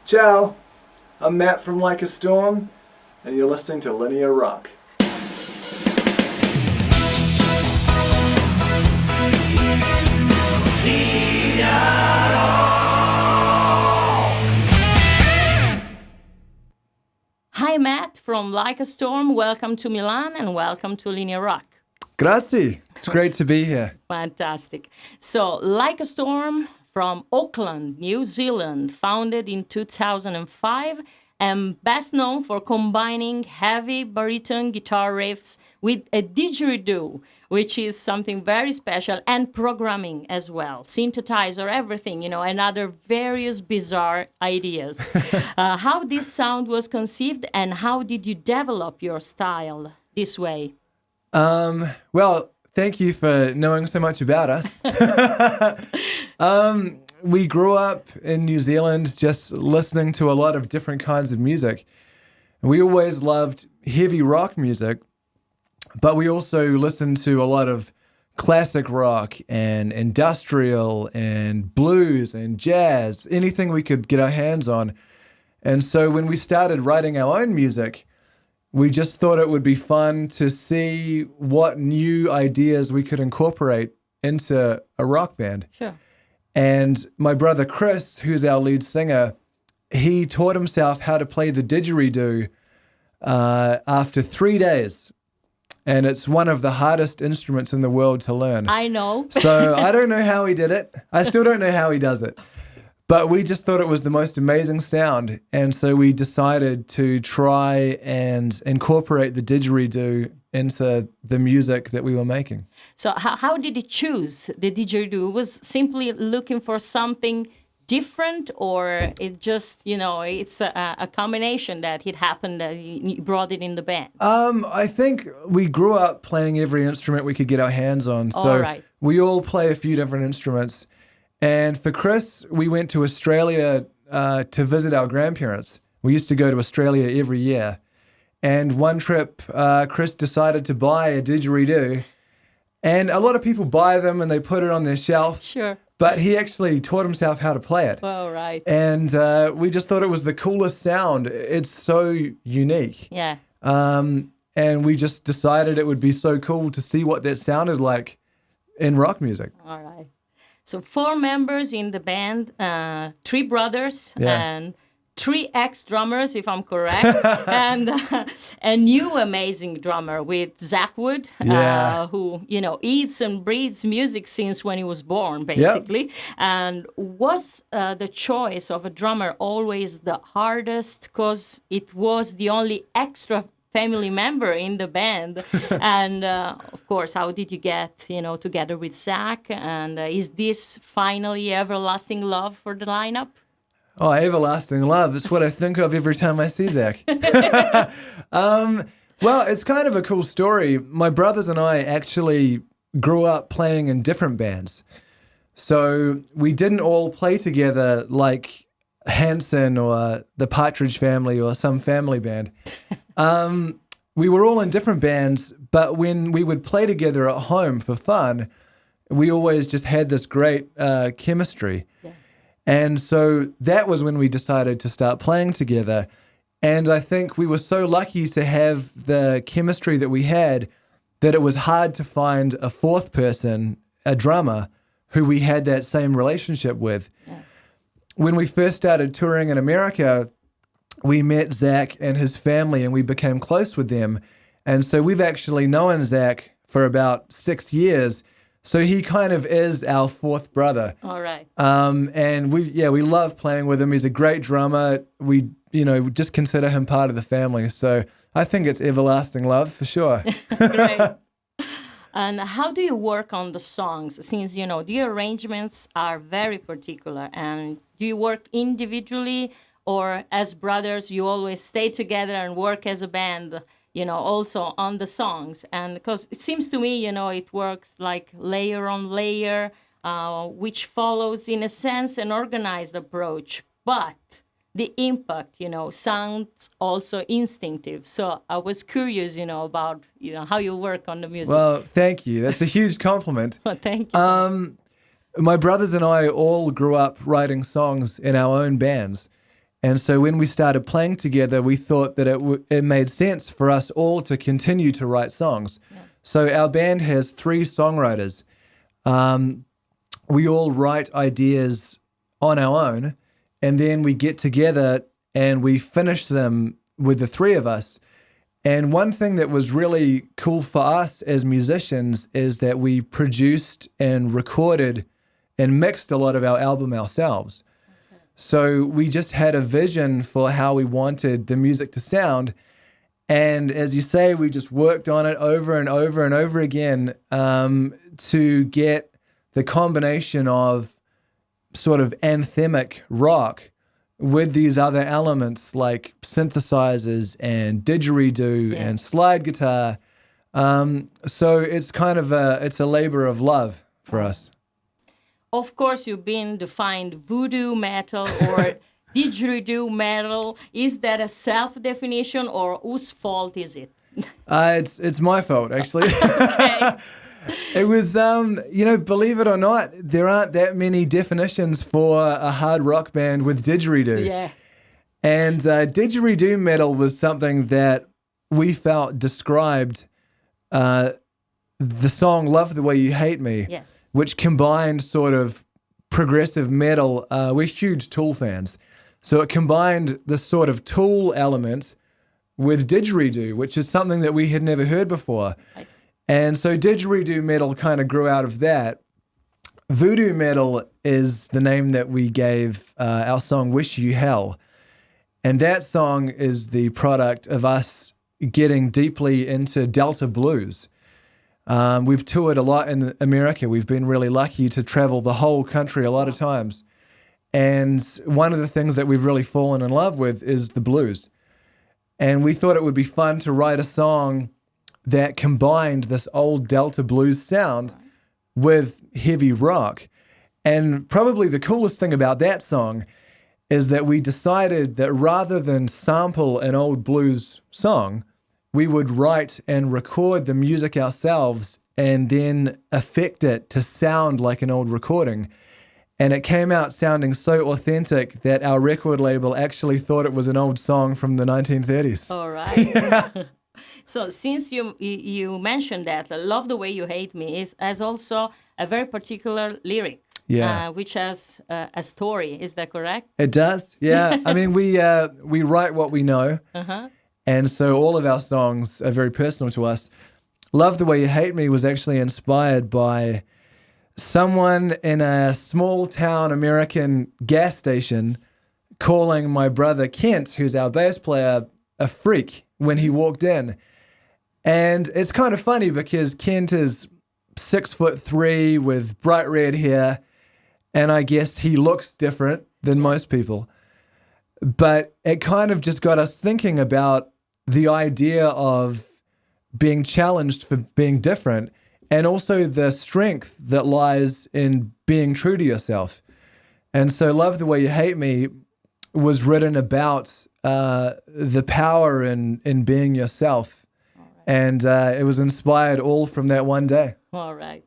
Ciao, I'm Matt from Like a Storm, and you're listening to Linear Rock. Hi, Matt from Like a Storm. Welcome to Milan and welcome to Linear Rock. Grazie. It's great to be here. Fantastic. So, Like a Storm from Auckland, New Zealand, founded in 2005 and best known for combining heavy baritone guitar riffs with a didgeridoo, which is something very special, and programming as well, synthesizer, everything, and other various bizarre ideas. How this sound was conceived and how did you develop your style this way? Well, thank you for knowing so much about us. We grew up in New Zealand just listening to a lot of different kinds of music. We always loved heavy rock music, but we also listened to a lot of classic rock and industrial and blues and jazz, anything we could get our hands on. And so when we started writing our own music, we just thought it would be fun to see what new ideas we could incorporate into a rock band. Sure. And my brother Chris, who's our lead singer, he taught himself how to play the didgeridoo after 3 days. And it's one of the hardest instruments in the world to learn. I know. So I don't know how he did it. I still don't know how he does it. But we just thought it was the most amazing sound. And so we decided to try and incorporate the didgeridoo into the music that we were making. So how did you choose the didgeridoo? Was simply looking for something different, or it just, it's a combination that it happened that you brought it in the band? I think we grew up playing every instrument we could get our hands on. So we all play a few different instruments. And for Chris, we went to Australia to visit our grandparents. We used to go to Australia every year. And one trip, Chris decided to buy a didgeridoo. And a lot of people buy them and they put it on their shelf. Sure. But he actually taught himself how to play it. Oh, right. And we just thought it was the coolest sound. It's so unique. Yeah. And we just decided it would be so cool to see what that sounded like in rock music. All right. So 4 members in the band, 3 brothers and 3 ex-drummers, if I'm correct, and a new amazing drummer with Zach Wood, who, eats and breathes music since when he was born, basically. Yep. And was the choice of a drummer always the hardest because it was the only extra family member in the band? And of course, how did you get, together with Zach? And is this finally everlasting love for the lineup? Oh, everlasting love. It's what I think of every time I see Zach. Well, it's kind of a cool story. My brothers and I actually grew up playing in different bands. So we didn't all play together like Hanson or the Partridge Family or some family band. We were all in different bands, but when we would play together at home for fun, we always just had this great chemistry. Yeah. And so that was when we decided to start playing together. And I think we were so lucky to have the chemistry that we had that it was hard to find a 4th person, a drummer, who we had that same relationship with. Yeah. When we first started touring in America, we met Zach and his family and we became close with them. And so we've actually known Zach for about 6 years. So he kind of is our 4th brother. All right. And we love playing with him. He's a great drummer. We, just consider him part of the family. So I think it's everlasting love for sure. Great. And how do you work on the songs? Since, the arrangements are very particular. And do you work individually or as brothers, you always stay together and work as a band? Also on the songs? And because it seems to me, it works like layer on layer, which follows, in a sense, an organized approach. But the impact, sounds also instinctive. So I was curious, about, how you work on the music. Well, thank you. That's a huge compliment. Well, thank you. My brothers and I all grew up writing songs in our own bands. And so when we started playing together, we thought that it made sense for us all to continue to write songs. Yeah. So our band has 3 songwriters. We all write ideas on our own, and then we get together and we finish them with the 3 of us. And one thing that was really cool for us as musicians is that we produced and recorded and mixed a lot of our album ourselves. Okay. So we just had a vision for how we wanted the music to sound. And as you say, we just worked on it over and over and over again to get the combination of sort of anthemic rock with these other elements like synthesizers and didgeridoo and slide guitar. So it's kind of it's a labor of love for us. Of course, you've been defined voodoo metal or didgeridoo metal. Is that a self-definition, or whose fault is it? It's my fault, actually. Okay. It was, believe it or not, there aren't that many definitions for a hard rock band with didgeridoo. Yeah. And didgeridoo metal was something that we felt described the song Love the Way You Hate Me, yes, which combined sort of progressive metal. We're huge Tool fans. So it combined the sort of Tool element with didgeridoo, which is something that we had never heard before. Right. And so didgeridoo metal kind of grew out of that. Voodoo metal is the name that we gave our song Wish You Hell. And that song is the product of us getting deeply into Delta blues. We've toured a lot in America. We've been really lucky to travel the whole country a lot of times. And one of the things that we've really fallen in love with is the blues. And we thought it would be fun to write a song that combined this old Delta blues sound with heavy rock. And probably the coolest thing about that song is that we decided that rather than sample an old blues song, we would write and record the music ourselves and then affect it to sound like an old recording. And it came out sounding so authentic that our record label actually thought it was an old song from the 1930s. All right. So since you mentioned that, Love the Way You Hate Me has also a very particular lyric, which has a story. Is that correct? It does, yeah. I mean, we write what we know, and so all of our songs are very personal to us. Love the Way You Hate Me was actually inspired by someone in a small town American gas station calling my brother Kent, who's our bass player, a freak when he walked in. And it's kind of funny because Kent is 6'3" with bright red hair, and I guess he looks different than most people. But it kind of just got us thinking about the idea of being challenged for being different, and also the strength that lies in being true to yourself. And so Love the Way You Hate Me was written about the power in being yourself. And it was inspired all from that one day. All right.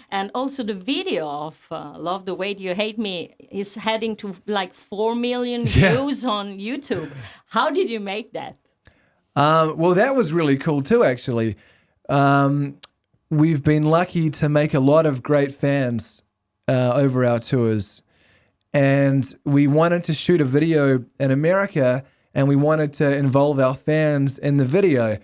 And also the video of Love the Way You Hate Me is heading to like 4 million views on YouTube. How did you make that? Well, that was really cool too, actually. We've been lucky to make a lot of great fans over our tours. And we wanted to shoot a video in America, and we wanted to involve our fans in the video.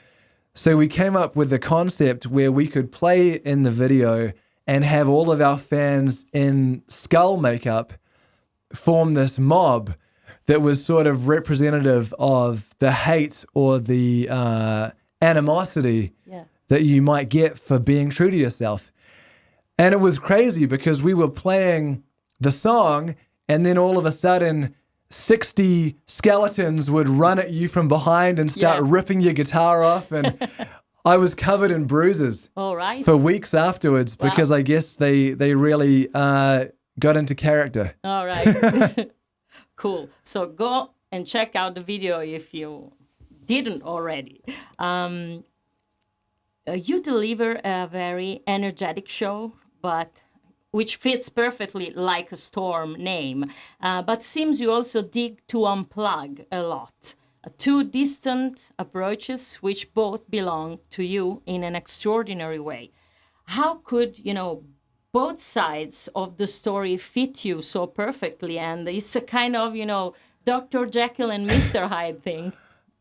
So we came up with a concept where we could play in the video and have all of our fans in skull makeup form this mob that was sort of representative of the hate or the animosity that you might get for being true to yourself. And it was crazy because we were playing the song, and then all of a sudden 60 skeletons would run at you from behind and start ripping your guitar off. And I was covered in bruises for weeks afterwards because I guess they really got into character. All right. Cool. So go and check out the video if you didn't already. You deliver a very energetic show, but which fits perfectly like a storm name. But seems you also dig to unplug a lot. Two distant approaches which both belong to you in an extraordinary way. How could, both sides of the story fit you so perfectly? And it's a kind of, Dr. Jekyll and Mr. Hyde thing.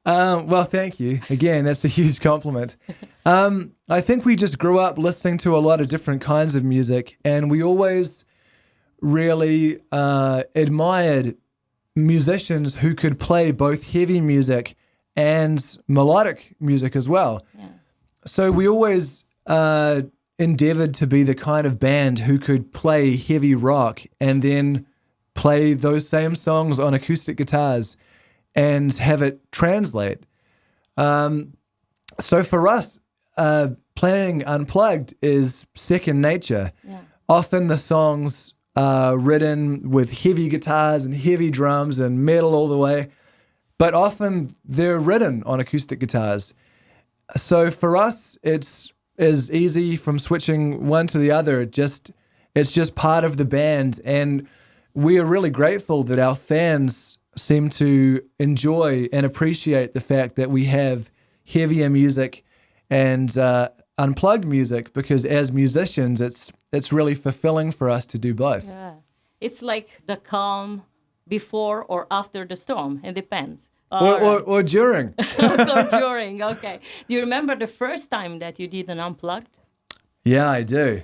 Well, thank you. Again, that's a huge compliment. I think we just grew up listening to a lot of different kinds of music, and we always really admired musicians who could play both heavy music and melodic music as well. Yeah. So we always endeavored to be the kind of band who could play heavy rock and then play those same songs on acoustic guitars and have it translate. So for us, playing unplugged is second nature. Yeah. Often the songs are written with heavy guitars and heavy drums and metal all the way, but often they're written on acoustic guitars. So for us, it's as easy from switching one to the other. It's just part of the band, and we are really grateful that our fans seem to enjoy and appreciate the fact that we have heavier music and unplugged music, because as musicians, it's really fulfilling for us to do both. Yeah. It's like the calm before or after the storm. It depends. Or during. Or during, okay. Do you remember the first time that you did an unplugged? Yeah, I do.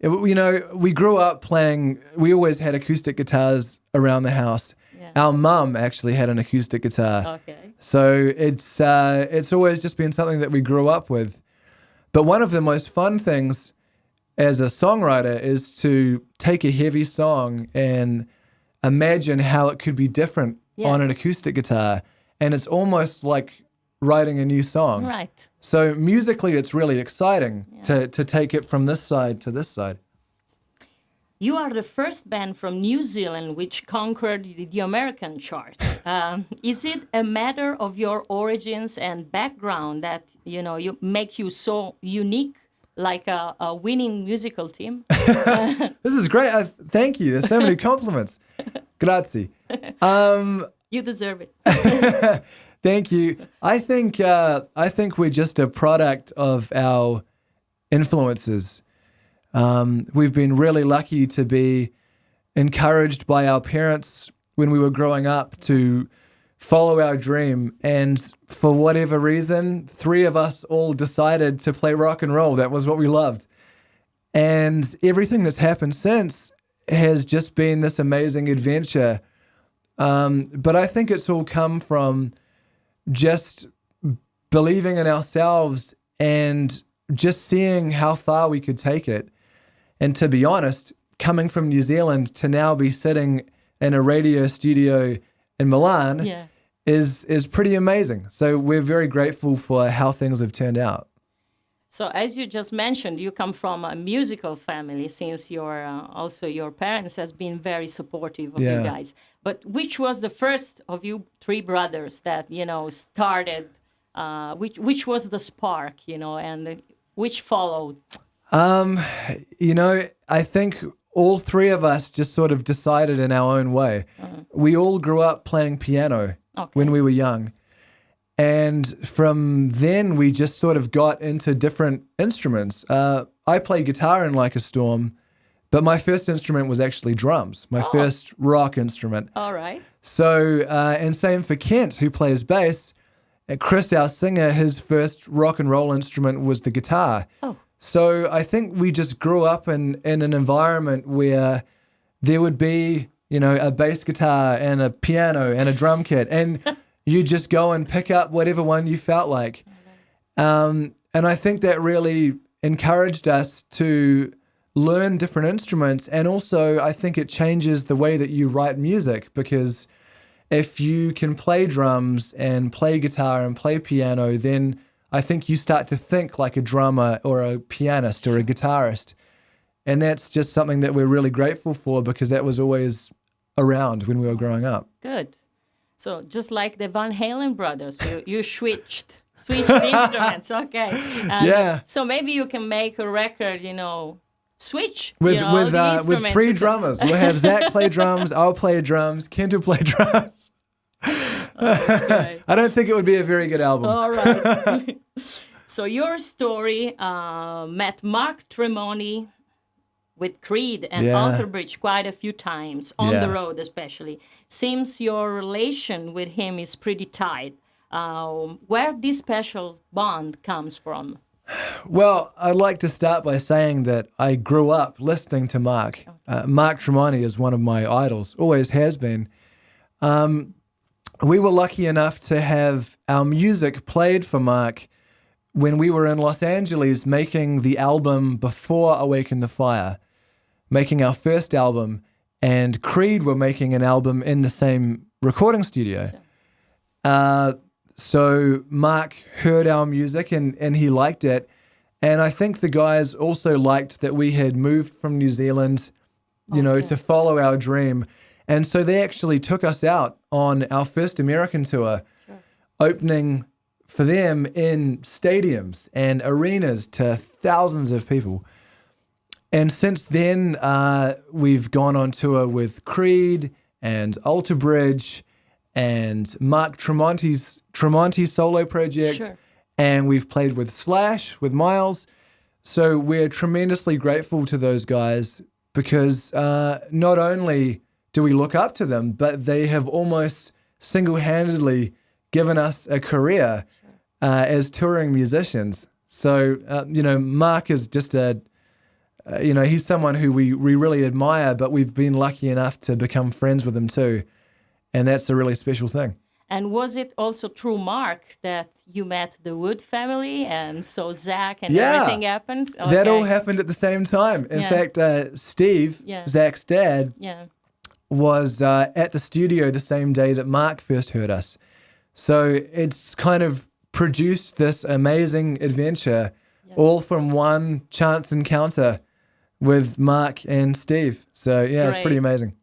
We grew up playing, we always had acoustic guitars around the house. Yeah. Our mum actually had an acoustic guitar. Okay. So it's always just been something that we grew up with. But one of the most fun things as a songwriter is to take a heavy song and imagine how it could be different on an acoustic guitar. And it's almost like writing a new song. Right. So musically, it's really exciting to take it from this side to this side. You are the first band from New Zealand which conquered the American charts. Is it a matter of your origins and background that you make you so unique, like a winning musical team? This is great. Thank you. There's so many compliments. Grazie. You deserve it. Thank you. I think we're just a product of our influences. We've been really lucky to be encouraged by our parents when we were growing up to follow our dream. And for whatever reason, 3 of us all decided to play rock and roll. That was what we loved. And everything that's happened since has just been this amazing adventure. But I think it's all come from just believing in ourselves and just seeing how far we could take it. And to be honest, coming from New Zealand to now be sitting in a radio studio in Milan is pretty amazing. So we're very grateful for how things have turned out. So as you just mentioned, you come from a musical family, since also your parents has been very supportive of you guys. But which was the first of you 3 brothers that, started, which was the spark, and which followed? I think all 3 of us just sort of decided in our own way. We all grew up playing piano when we were young. And from then, we just sort of got into different instruments. I play guitar in Like a Storm, but my first instrument was actually drums, my first rock instrument. All right. So, and same for Kent, who plays bass. Chris, our singer, his first rock and roll instrument was the guitar. Oh. So I think we just grew up in an environment where there would be, a bass guitar and a piano and a drum kit. And you just go and pick up whatever one you felt like. And I think that really encouraged us to learn different instruments. And also, I think it changes the way that you write music, because if you can play drums and play guitar and play piano, then I think you start to think like a drummer or a pianist or a guitarist. And that's just something that we're really grateful for, because that was always around when we were growing up. Good. So just like the Van Halen brothers, you switched instruments, okay. So maybe you can make a record, switch with the with instruments. 3 drummers. We'll have Zach play drums, I'll play drums, Kent will play drums. Okay. I don't think it would be a very good album. All right. So your story met Mark Tremonti with Creed and Alter Bridge quite a few times, on the road especially. Seems your relation with him is pretty tight. Where this special bond comes from? Well, I'd like to start by saying that I grew up listening to Mark. Mark Tremonti is one of my idols, always has been. We were lucky enough to have our music played for Mark when we were in Los Angeles making the album before Awaken the Fire, making our first album, and Creed were making an album in the same recording studio. So Mark heard our music and he liked it. And I think the guys also liked that we had moved from New Zealand, you know, to follow our dream. And so they actually took us out on our first American tour, opening for them in stadiums and arenas to thousands of people. And since then, we've gone on tour with Creed and Alter Bridge and Mark Tremonti solo project, and we've played with Slash, with Miles. So we're tremendously grateful to those guys because not only do we look up to them, but they have almost single-handedly given us a career as touring musicians. So, you know, Mark is just he's someone who we really admire, but we've been lucky enough to become friends with him too. And that's a really special thing. And was it also through Mark that you met the Wood family and so Zach and everything happened? Okay. That all happened at the same time. In fact, Steve, Zach's dad, was at the studio the same day that Mark first heard us. So it's kind of produced this amazing adventure all from one chance encounter with Mark and Steve. So it's pretty amazing.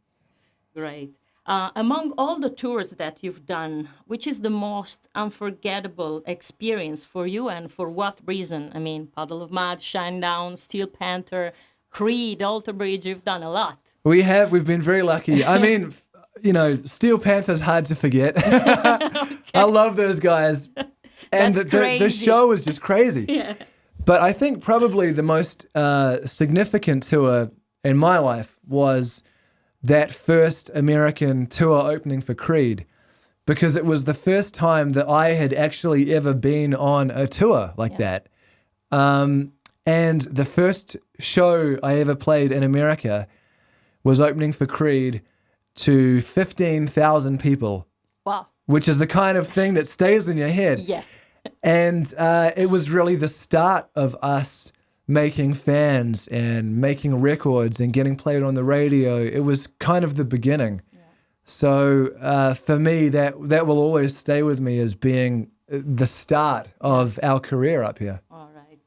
Great. Among all the tours that you've done, which is the most unforgettable experience for you and for what reason? I mean, Puddle of Mud, Shinedown, Steel Panther, Creed, Alter Bridge, you've done a lot. We've been very lucky. I mean, you know, Steel Panther's hard to forget. I love those guys. And the show was just crazy. But I think probably the most significant tour in my life was that first American tour opening for Creed, because it was the first time that I had actually ever been on a tour like that. And the first show I ever played in America was opening for Creed to 15,000 people. Wow. Which is the kind of thing that stays in your head. Yeah. And it was really the start of us making fans and making records and getting played on the radio. It was kind of the beginning. So for me, that will always stay with me as being the start of our career up here. All right.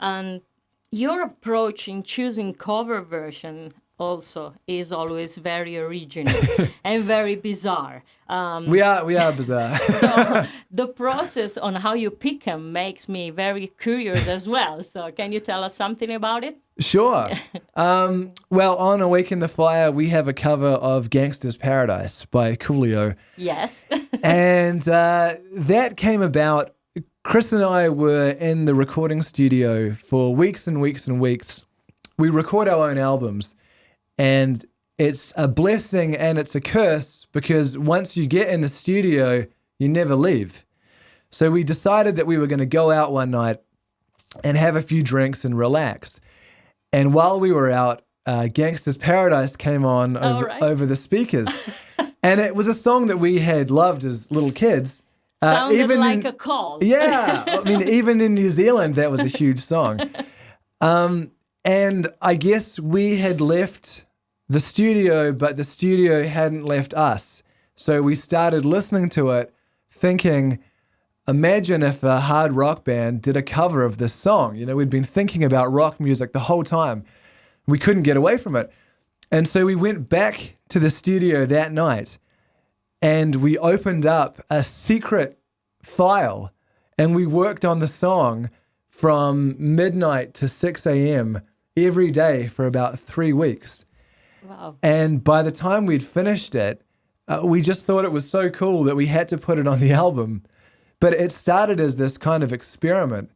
And your approach in choosing cover version also is always very original and very bizarre. We are bizarre. So the process on how you pick them makes me very curious as well. So can you tell us something about it? Sure. Well, on Awaken the Fire, we have a cover of Gangsta's Paradise by Coolio. Yes. And that came about. Chris and I were in the recording studio for weeks and weeks and weeks. We record our own albums. And it's a blessing and it's a curse because once you get in the studio, you never leave. So we decided that we were going to go out one night and have a few drinks and relax. And while we were out, Gangsta's Paradise came on over the speakers. And it was a song that we had loved as little kids. Sounded even like a call. Yeah. I mean, even in New Zealand, that was a huge song. And I guess we had left the studio, but the studio hadn't left us. So we started listening to it, thinking, imagine if a hard rock band did a cover of this song. You know, we'd been thinking about rock music the whole time. We couldn't get away from it. And so we went back to the studio that night and we opened up a secret file and we worked on the song from midnight to 6 a.m. every day for about 3 weeks. Wow. And by the time we'd finished it, we just thought it was so cool that we had to put it on the album. But it started as this kind of experiment.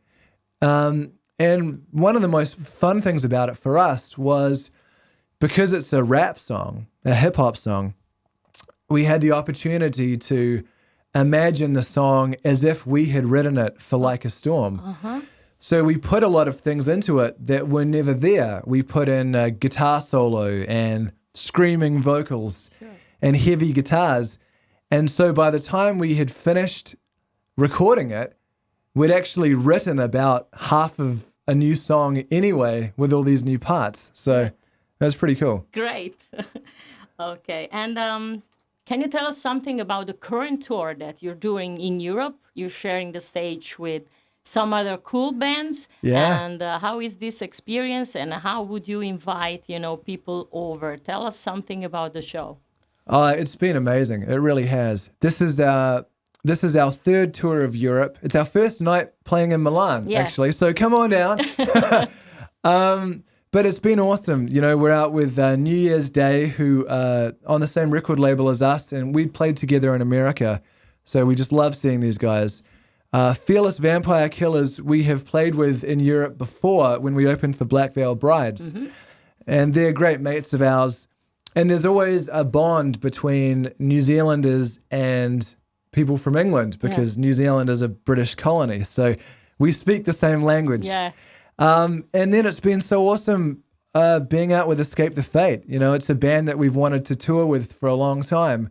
And one of the most fun things about it for us was because it's a rap song, a hip hop song, we had the opportunity to imagine the song as if we had written it for Like a Storm. So we put a lot of things into it that were never there. We put in a guitar solo and screaming vocals and heavy guitars. And so by the time we had finished recording it, we'd actually written about half of a new song anyway with all these new parts. So that's pretty cool. Great. Okay. And can you tell us something about the current tour that you're doing in Europe? You're sharing the stage with some other cool bands. Yeah. And how is this experience and how would you invite, people over? Tell us something about the show. It's been amazing. It really has. This is our third tour of Europe. It's our first night playing in Milan, actually. So come on down. But it's been awesome. We're out with New Year's Day, who on the same record label as us, and we played together in America. So we just love seeing these guys. Fearless Vampire Killers, we have played with in Europe before when we opened for Black Veil Brides. And they're great mates of ours. And there's always a bond between New Zealanders and people from England because New Zealand is a British colony. So we speak the same language. Yeah. And then it's been so awesome being out with Escape the Fate. It's a band that we've wanted to tour with for a long time.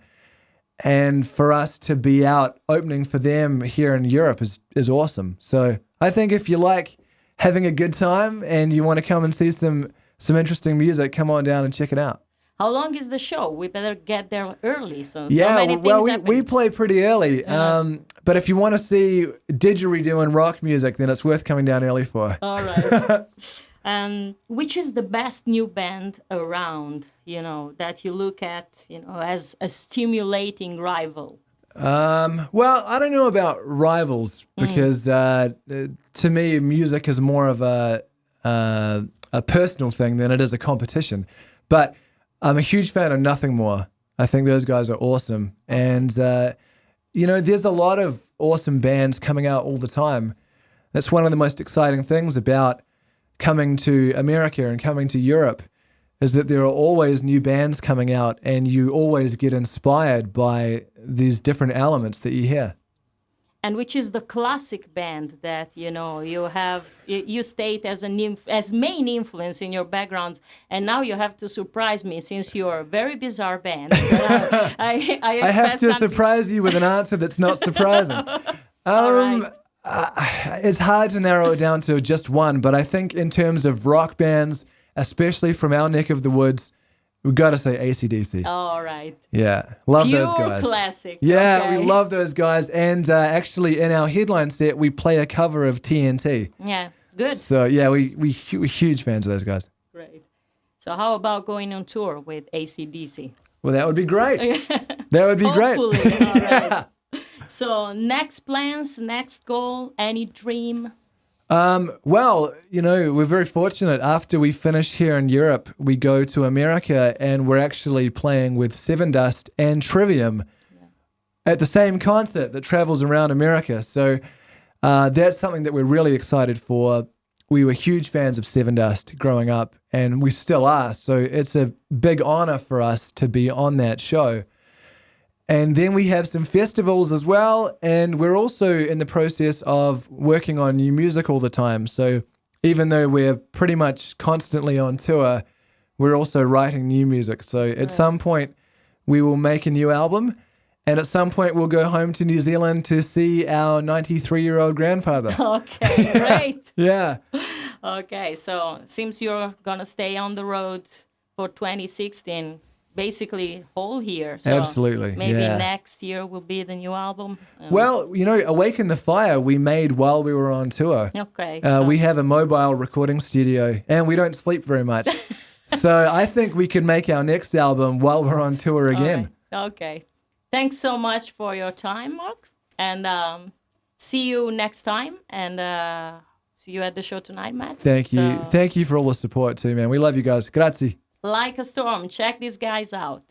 And for us to be out opening for them here in Europe is awesome. So I think if you like having a good time and you want to come and see some interesting music, come on down and check it out. How long is the show? We better get there early. So many things we play pretty early. But if you want to see didgeridoo and rock music, then it's worth coming down early for. All right. Which is the best new band around, that you look at, as a stimulating rival? Well, I don't know about rivals because to me, music is more of a personal thing than it is a competition. But I'm a huge fan of Nothing More. I think those guys are awesome. And, there's a lot of awesome bands coming out all the time. That's one of the most exciting things about coming to America and coming to Europe is that there are always new bands coming out and you always get inspired by these different elements that you hear. And which is the classic band that, you state as main influence in your backgrounds. And now you have to surprise me since you're a very bizarre band. I have to surprise you with an answer that's not surprising. All right. It's hard to narrow it down to just one, but I think in terms of rock bands, especially from our neck of the woods, we've got to say AC/DC. All right. Yeah, love Pure those guys. Classic. Yeah, okay. We love those guys. And actually, in our headline set, we play a cover of TNT. Yeah, good. So yeah, we're huge fans of those guys. Great. So how about going on tour with AC/DC? Well, that would be great. That would be great. Hopefully. All right. So next plans, next goal, any dream? Well, we're very fortunate. After we finish here in Europe, we go to America and we're actually playing with Seven Dust and Trivium at the same concert that travels around America. So that's something that we're really excited for. We were huge fans of Seven Dust growing up and we still are. So it's a big honor for us to be on that show. And then we have some festivals as well, and we're also in the process of working on new music all the time. So even though we're pretty much constantly on tour, we're also writing new music. So at some point, we will make a new album, and at some point, we'll go home to New Zealand to see our 93-year-old grandfather. Okay, great. Yeah. Okay, so seems you're going to stay on the road for 2016. Basically whole year. So absolutely. Maybe next year will be the new album. Well, Awaken the Fire we made while we were on tour. Okay. We have a mobile recording studio and we don't sleep very much. So I think we could make our next album while we're on tour again. Right. Okay. Thanks so much for your time, Mark. And see you next time. And see you at the show tonight, Matt. Thank you. So, Thank you for all the support too, man. We love you guys. Grazie. Like a Storm. Check these guys out.